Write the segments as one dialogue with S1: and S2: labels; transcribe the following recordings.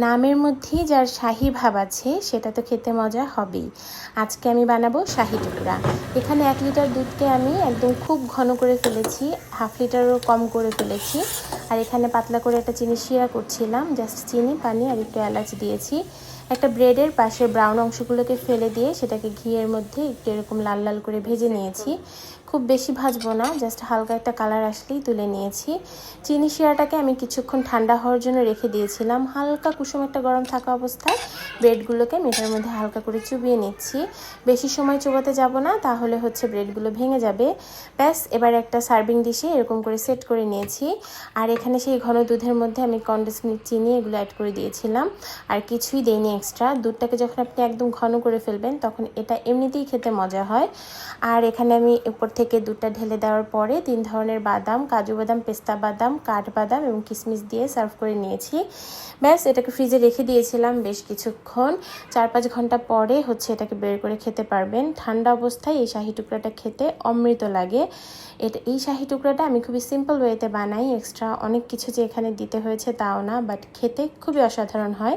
S1: নামের মধ্যেই যার শাহী ভাব আছে সেটা তো খেতে মজা হবেই। আজকে আমি বানাবো শাহী টুকরা। এখানে 1 লিটার দুধকে আমি একদম খুব ঘন করে ফেলেছি, হাফ লিটারও কম করে ফেলেছি। আর এখানে পাতলা করে একটা চিনি শিরা করছিলাম, জাস্ট চিনি, পানি আর একটু এলাচ দিয়েছি। একটা ব্রেডের পাশের ব্রাউন অংশগুলোকে ফেলে দিয়ে সেটাকে ঘিয়ের মধ্যে একটু এরকম লাল লাল করে ভেজে নিয়েছি। খুব বেশি ভাজবো না, জাস্ট হালকা একটা কালার আসলেই তুলে নিয়েছি। চিনি শিরাটাকে আমি কিছুক্ষণ ঠান্ডা হওয়ার জন্য রেখে দিয়েছিলাম। হালকা কুসুম একটা গরম থাকা অবস্থায় ব্রেডগুলোকে মেটার মধ্যে হালকা করে চুবিয়ে নিচ্ছি। বেশি সময় চুবাতে যাব না, তাহলে হচ্ছে ব্রেডগুলো ভেঙে যাবে। ব্যাস, এবার একটা সার্ভিং ডিশে এরকম করে সেট করে নিয়েছি। আর এখানে সেই ঘন দুধের মধ্যে আমি কনডেন্স মিল্ক, চিনি এগুলো অ্যাড করে দিয়েছিলাম। আর কিছুই দেইনি এক্সট্রা। দুধটাকে যখন আপনি একদম ঘন করে ফেলবেন তখন এটা এমনিতেই খেতে মজা হয়। আর এখানে আমি উপর থেকে দুধটা ঢেলে দেওয়ার পরে 3 ধরনের বাদাম, কাজু বাদাম, পেস্তা বাদাম, কাঠবাদাম এবং কিশমিশ দিয়ে সার্ভ করে নিয়েছি। ব্যাস, এটাকে ফ্রিজে রেখে দিয়েছিলাম বেশ কিছুক্ষণ। 4-5 ঘন্টা পরে হচ্ছে এটাকে বের করে খেতে পারবেন। ঠান্ডা অবস্থায় এই শাহী টুকরাটা খেতে অমৃত লাগে। এই শাহী টুকরাটা আমি খুবই সিম্পল ওয়েতে বানাই, এক্সট্রা অনেক কিছু যে এখানে দিতে হয়েছে তাও না, বাট খেতে খুবই অসাধারণ হয়।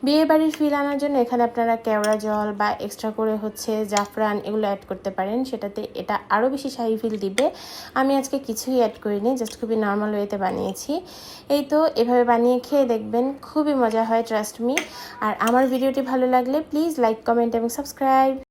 S1: বিয়ে বাড়ির ফিল আনার জন্য এখানে আপনারা কেওড়া জল বা এক্সট্রা করে হচ্ছে জাফরান এগুলো অ্যাড করতে পারেন, সেটাতে এটা আরও বেশি শাহী ফিল দিবে। আমি আজকে কিছুই অ্যাড করিনি, জাস্ট খুবই নর্মাল ওয়েতে বানিয়েছি। এই তো, এভাবে বানিয়ে খেয়ে দেখবেন, খুবই মজা হয়, ট্রাস্ট মি। আর আমার ভিডিওটি ভালো লাগলে প্লিজ লাইক, কমেন্ট এবং সাবস্ক্রাইব।